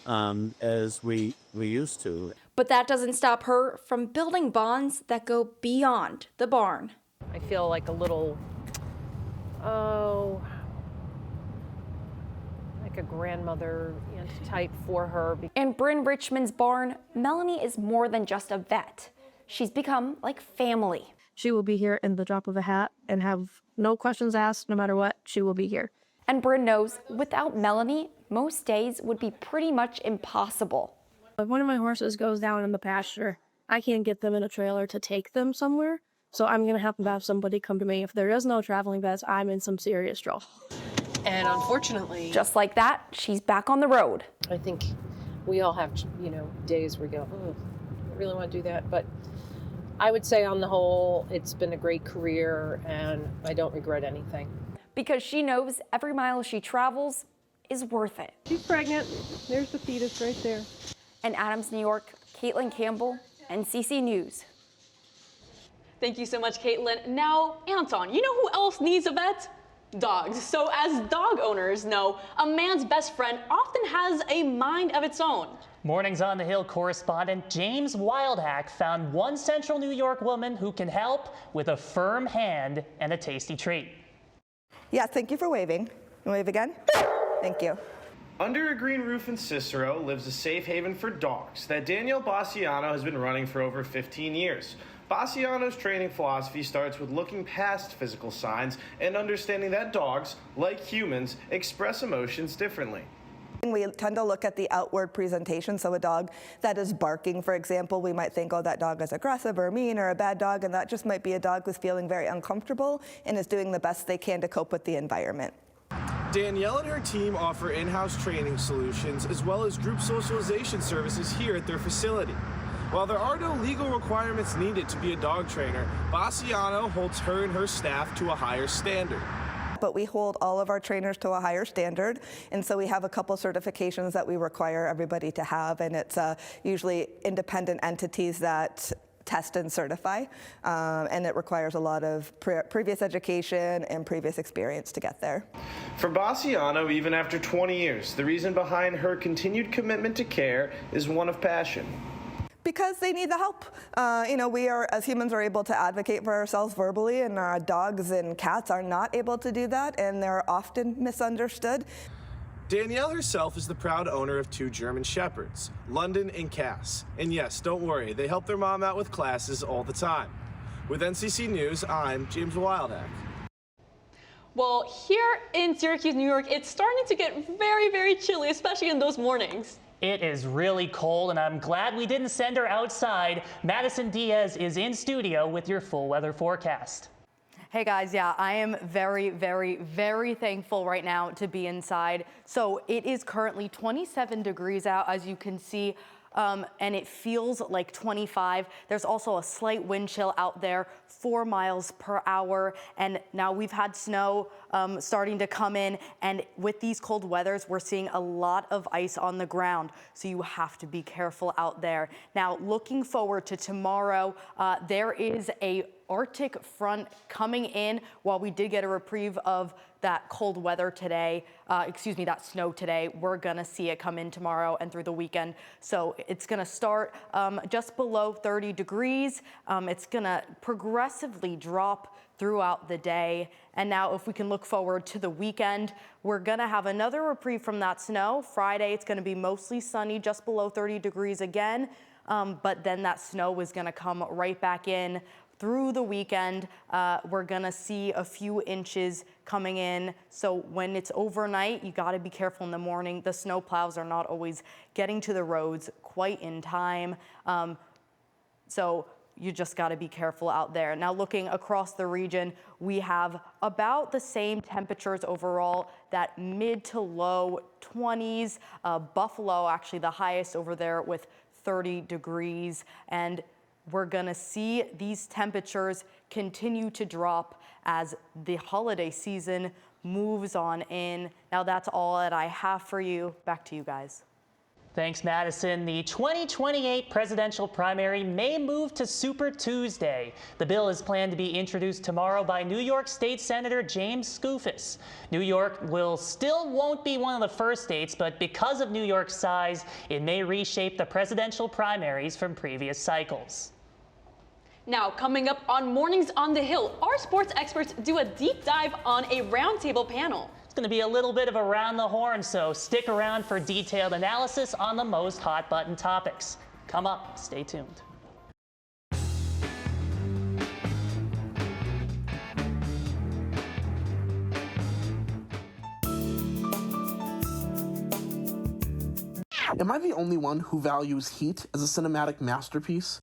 as we used to. But that doesn't stop her from building bonds that go beyond the barn. I feel like a little, like a grandmother type for her. In Bryn Richmond's barn, Melanie is more than just a vet. She's become like family. She will be here in the drop of a hat and have no questions asked, no matter what, she will be here. And Bryn knows without Melanie, most days would be pretty much impossible. If one of my horses goes down in the pasture, I can't get them in a trailer to take them somewhere, so I'm going to have to have somebody come to me. If there is no traveling vets, I'm in some serious trouble. And unfortunately, just like that, she's back on the road. I think we all have, days where we go, I really want to do that. But I would say on the whole, it's been a great career and I don't regret anything. Because she knows every mile she travels is worth it. She's pregnant. There's the fetus right there. In Adams, New York, Caitlin Campbell, NCC News. Thank you so much, Caitlin. Now, Anton, you know who else needs a vet? Dogs. So as dog owners know, a man's best friend often has a mind of its own. Mornings on the Hill correspondent James Wildhack found one central New York woman who can help with a firm hand and a tasty treat. Yes, thank you for waving. You wave again? Thank you. Under a green roof in Cicero lives a safe haven for dogs that Danielle Bassiano has been running for over 15 years. Bassiano's training philosophy starts with looking past physical signs and understanding that dogs, like humans, express emotions differently. We tend to look at the outward presentation, so a dog that is barking, for example, we might think, oh, that dog is aggressive or mean or a bad dog, and that just might be a dog who's feeling very uncomfortable and is doing the best they can to cope with the environment. Danielle and her team offer in-house training solutions as well as group socialization services here at their facility. While there are no legal requirements needed to be a dog trainer, Bassiano holds her and her staff to a higher standard. But we hold all of our trainers to a higher standard, and so we have a couple certifications that we require everybody to have, and it's usually independent entities that test and certify, and it requires a lot of previous education and previous experience to get there. For Bassiano, even after 20 years, the reason behind her continued commitment to care is one of passion. Because they need the help. We are, as humans, are able to advocate for ourselves verbally, and dogs and cats are not able to do that, and they're often misunderstood. Danielle herself is the proud owner of 2 German Shepherds, London and Cass. And yes, don't worry, they help their mom out with classes all the time. With NCC News, I'm James Wildhack. Well, here in Syracuse, New York, it's starting to get very, very chilly, especially in those mornings. It is really cold, and I'm glad we didn't send her outside. Madison Diaz is in studio with your full weather forecast. Hey guys, yeah, I am very, very, very thankful right now to be inside. So it is currently 27 degrees out, as you can see, and it feels like 25. There's also a slight wind chill out there, 4 miles per hour. And now we've had snow starting to come in. And with these cold weathers, we're seeing a lot of ice on the ground. So you have to be careful out there. Now, looking forward to tomorrow, there is a Arctic front coming in. While we did get a reprieve of that cold weather today, that snow today, we're gonna see it come in tomorrow and through the weekend. So it's gonna start just below 30 degrees. It's gonna progressively drop throughout the day. And now if we can look forward to the weekend, we're gonna have another reprieve from that snow. Friday, it's gonna be mostly sunny, just below 30 degrees again. But then that snow is gonna come right back in. Through the weekend, we're gonna see a few inches coming in. So when it's overnight, you gotta be careful in the morning. The snow plows are not always getting to the roads quite in time. So you just gotta be careful out there. Now looking across the region, we have about the same temperatures overall, that mid to low 20s. Buffalo, actually the highest over there with 30 degrees. And we're gonna see these temperatures continue to drop as the holiday season moves on in. Now that's all that I have for you. Back to you guys. Thanks, Madison. The 2028 presidential primary may move to Super Tuesday. The bill is planned to be introduced tomorrow by New York State Senator James Skoufis. New York won't be one of the first states, but because of New York's size, it may reshape the presidential primaries from previous cycles. Now, coming up on Mornings on the Hill, our sports experts do a deep dive on a roundtable panel. It's going to be a little bit of around the horn, so stick around for detailed analysis on the most hot button topics. Come up, stay tuned. Am I the only one who values Heat as a cinematic masterpiece?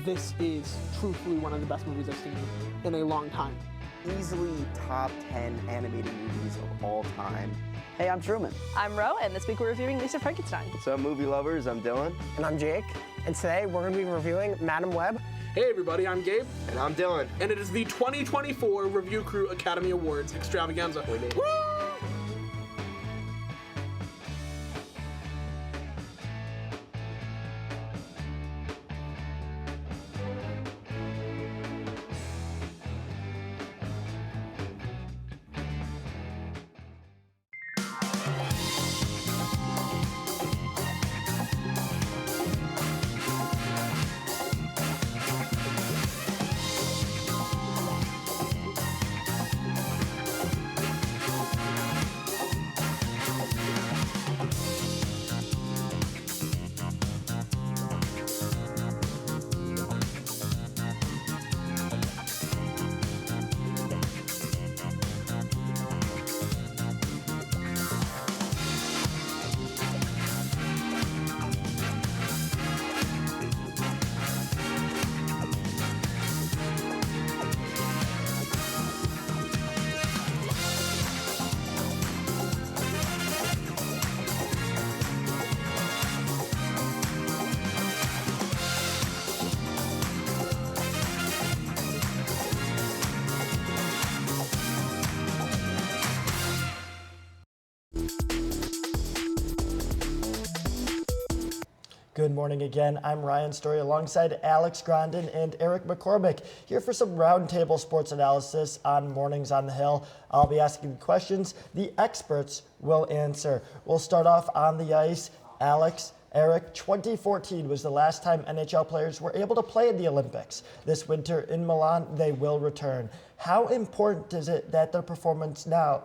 This is truthfully one of the best movies I've seen in a long time. Easily top 10 animated movies of all time. Hey, I'm Truman. I'm Ro, and this week we're reviewing Lisa Frankenstein. What's up, movie lovers? I'm Dylan. And I'm Jake. And today we're going to be reviewing Madam Web. Hey everybody, I'm Gabe. And I'm Dylan. And it is the 2024 Review Crew Academy Awards Extravaganza. Woo! Good morning again. I'm Ryan Story alongside Alex Grondin and Eric McCormick here for some roundtable sports analysis on Mornings on the Hill. I'll be asking questions the experts will answer. We'll start off on the ice. Alex, Eric, 2014 was the last time NHL players were able to play in the Olympics. This winter in Milan, they will return. How important is it that their performance now,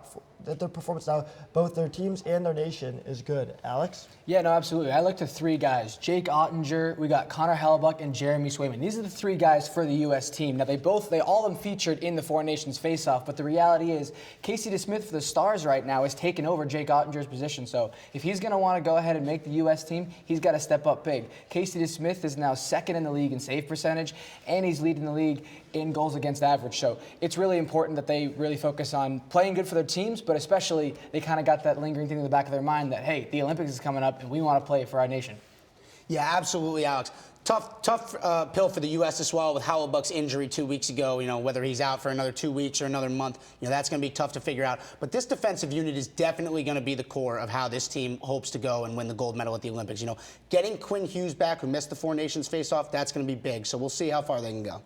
both their teams and their nation, is good? Alex? Yeah, no, absolutely. I looked at three guys: Jake Ottinger, we got Connor Hellebuck, and Jeremy Swayman. These are the three guys for the U.S. team. Now, all of them featured in the Four Nations face-off, but the reality is Casey DeSmith for the Stars right now has taken over Jake Ottinger's position. So if he's going to want to go ahead and make the U.S. team, he's got to step up big. Casey DeSmith is now second in the league in save percentage, and he's leading the league in goals against average. So it's really important that they really focus on playing good for their teams, but especially they kind of got that lingering thing in the back of their mind that, hey, the Olympics is coming up and we want to play for our nation. Yeah, absolutely, Alex. Tough pill for the U.S. to swallow with Hellebuck's injury 2 weeks ago. You know, whether he's out for another 2 weeks or another month, you know, that's going to be tough to figure out. But this defensive unit is definitely going to be the core of how this team hopes to go and win the gold medal at the Olympics. You know, getting Quinn Hughes back, who missed the Four Nations face-off, that's going to be big. So we'll see how far they can go.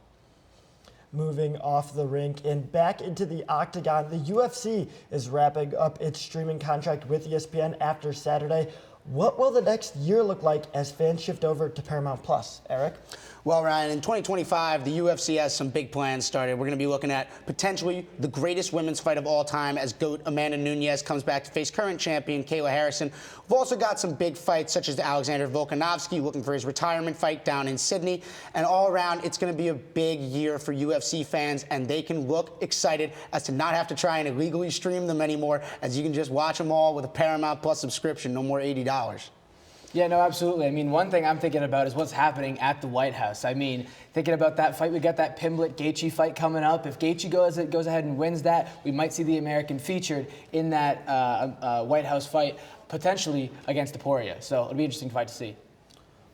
Moving off the rink and back into the octagon, the UFC is wrapping up its streaming contract with ESPN after Saturday. What will the next year look like as fans shift over to Paramount Plus? Eric? Well, Ryan, in 2025, the UFC has some big plans started. We're going to be looking at potentially the greatest women's fight of all time as GOAT Amanda Nunes comes back to face current champion Kayla Harrison. We've also got some big fights such as Alexander Volkanovski looking for his retirement fight down in Sydney. And all around, it's going to be a big year for UFC fans, and they can look excited as to not have to try and illegally stream them anymore, as you can just watch them all with a Paramount Plus subscription, no more $80. Yeah, no, absolutely. I mean, one thing I'm thinking about is what's happening at the White House. I mean, thinking about that fight, we got that Pimblett-Gaethje fight coming up. If Gaethje goes ahead and wins that, we might see the American featured in that White House fight, potentially against Topuria. So it'll be an interesting fight to see.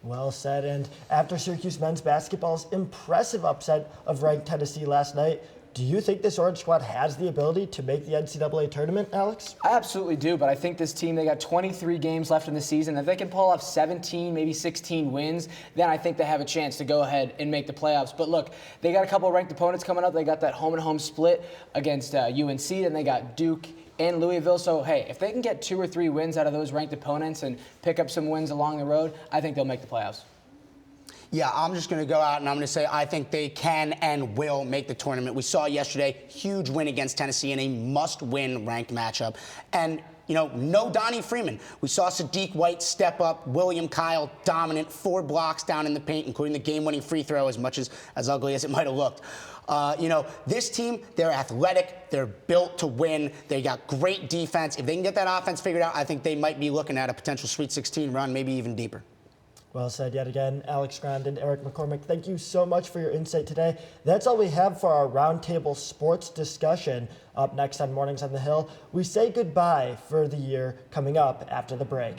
Well said. And after Syracuse men's basketball's impressive upset of ranked Tennessee last night, do you think this Orange squad has the ability to make the NCAA tournament, Alex? I absolutely do, but I think this team, they got 23 games left in the season. If they can pull off 17, maybe 16 wins, then I think they have a chance to go ahead and make the playoffs. But look, they got a couple of ranked opponents coming up. They got that home-and-home split against UNC, and they got Duke and Louisville. So, hey, if they can get 2 or 3 wins out of those ranked opponents and pick up some wins along the road, I think they'll make the playoffs. Yeah, I'm just going to go out and I'm going to say I think they can and will make the tournament. We saw yesterday, huge win against Tennessee in a must-win ranked matchup. And, you know, no Donnie Freeman. We saw Sadiq White step up, William Kyle dominant, 4 blocks down in the paint, including the game-winning free throw, as much as ugly as it might have looked. You know, this team, they're athletic, they're built to win, they got great defense. If they can get that offense figured out, I think they might be looking at a potential Sweet 16 run, maybe even deeper. Well said yet again, Alex Grandin, Eric McCormick. Thank you so much for your insight today. That's all we have for our roundtable sports discussion. Up next on Mornings on the Hill, we say goodbye for the year, coming up after the break.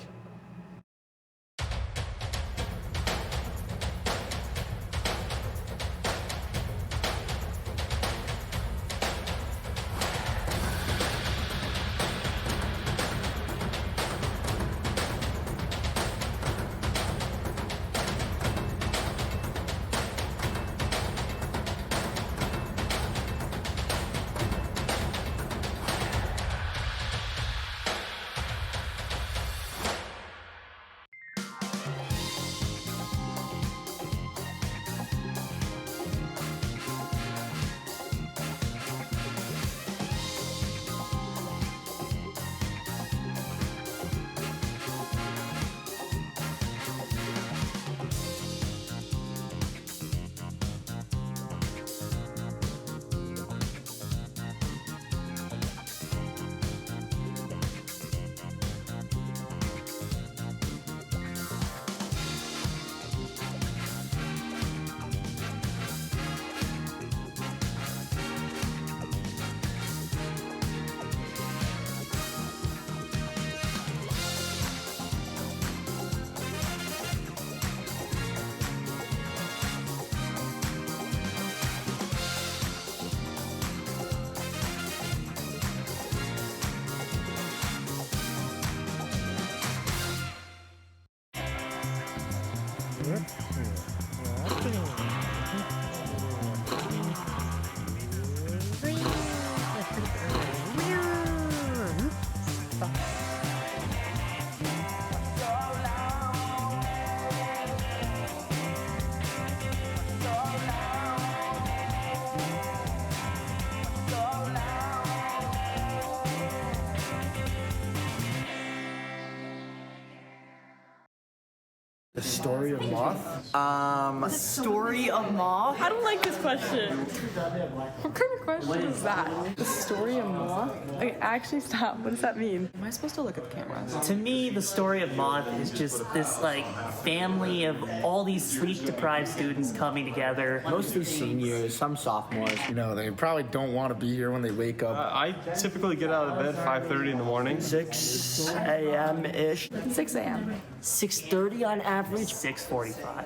The story of Moth? The story of Moth? I don't like this question. What kind of question is that? The story of Moth? Okay, actually, stop. What does that mean? Am I supposed to look at the cameras? To me, the story of Moth is just this like family of all these sleep-deprived students coming together. Mostly seniors, some sophomores. You know, they probably don't want to be here when they wake up. I typically get out of bed 5:30 in the morning. 6 a.m.-ish. 6 a.m. 6:30 on average. 6:45.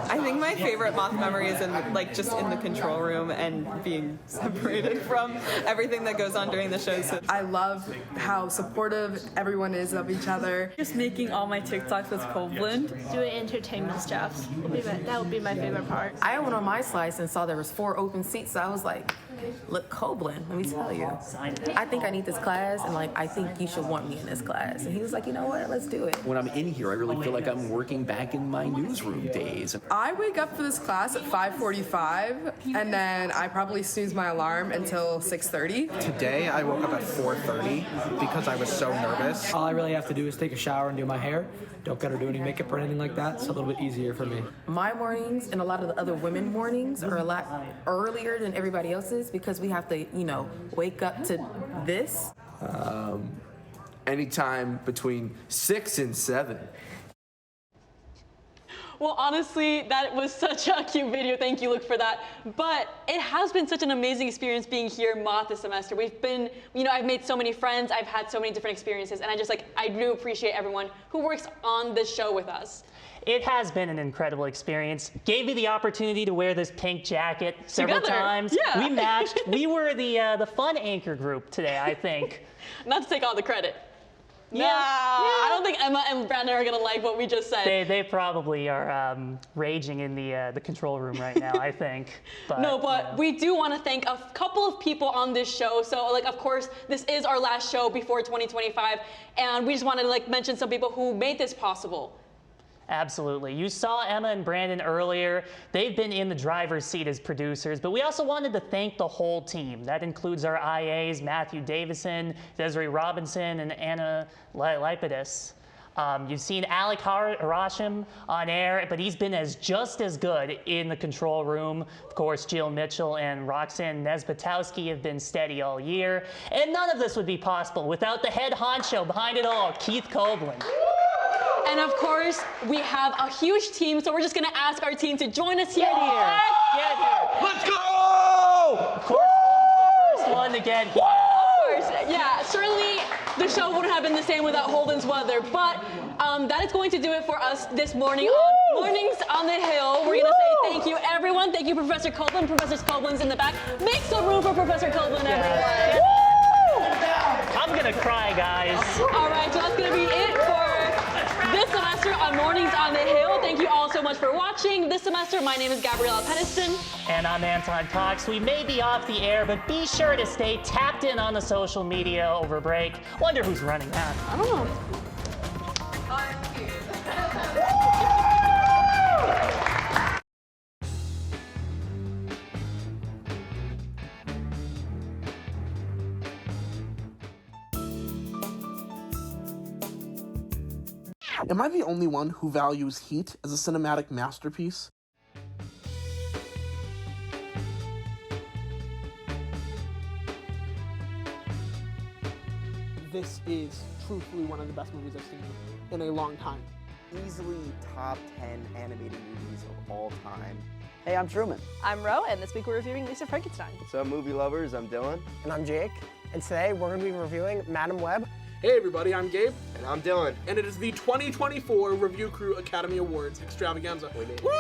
I think my favorite Moth memory is in just in the control room and being separated from everything that goes on during the shows. I love how supportive everyone is of each other. Just making all my TikToks with Copeland. Doing entertainment stuff. That would be my favorite part. I went on my slice and saw there was 4 open seats, so I was like, look, Copeland, let me tell you. I think I need this class, and I think you should want me in this class. And he was like, you know what, let's do it. When I'm in here, I really feel like I'm working back in my newsroom days. I wake up for this class at 5:45, and then I probably snooze my alarm until 6:30. Today, I woke up at 4:30 because I was so nervous. All I really have to do is take a shower and do my hair. Don't gotta do any makeup or anything like that. It's a little bit easier for me. My mornings and a lot of the other women mornings are a lot earlier than everybody else's because we have to, wake up to this. Anytime between 6 and 7. Well, honestly, that was such a cute video. Thank you, Luke, for that. But it has been such an amazing experience being here in Moth this semester. We've been, I've made so many friends. I've had so many different experiences. And I do appreciate everyone who works on this show with us. It has been an incredible experience. Gave me the opportunity to wear this pink jacket several times. Yeah. We matched. We were the fun anchor group today, I think. Not to take all the credit. Yeah. I don't think Emma and Brandon are gonna like what we just said. They probably are raging in the control room right now, I think. But, we do want to thank a couple of people on this show. So, of course, this is our last show before 2025, and we just wanted to mention some people who made this possible. Absolutely. You saw Emma and Brandon earlier. They've been in the driver's seat as producers, but we also wanted to thank the whole team. That includes our IAs, Matthew Davison, Desiree Robinson, and Anna Lipidis. You've seen Alec Harashim on air, but he's been just as good in the control room. Of course, Jill Mitchell and Roxanne Nesbatowski have been steady all year. And none of this would be possible without the head honcho behind it all, Keith Copeland. And of course, we have a huge team, so we're just gonna ask our team to join us here. Get here. Let's go! Of course, Holden's the first one to get here. Of course, yeah. Certainly, the show wouldn't have been the same without Holden's weather, but that is going to do it for us this morning on Mornings on the Hill. We're gonna say thank you, everyone. Thank you, Professor Copeland. Professor Copeland's in the back. Make some room for Professor Copeland, everyone. I'm gonna cry, guys. All right, so that's gonna be it for this semester on Mornings on the Hill. Thank you all so much for watching this semester. My name is Gabriella Peniston. And I'm Anton Cox. We may be off the air, but be sure to stay tapped in on the social media over break. Wonder who's running that. I don't know. Am I the only one who values Heat as a cinematic masterpiece? This is truthfully one of the best movies I've seen in a long time. Easily top 10 animated movies of all time. Hey, I'm Truman. I'm Ro, and this week we're reviewing Lisa Frankenstein. What's up, movie lovers? I'm Dylan. And I'm Jake. And today we're going to be reviewing Madam Web. Hey everybody, I'm Gabe. And I'm Dylan. And it is the 2024 Review Crew Academy Awards extravaganza. Woo!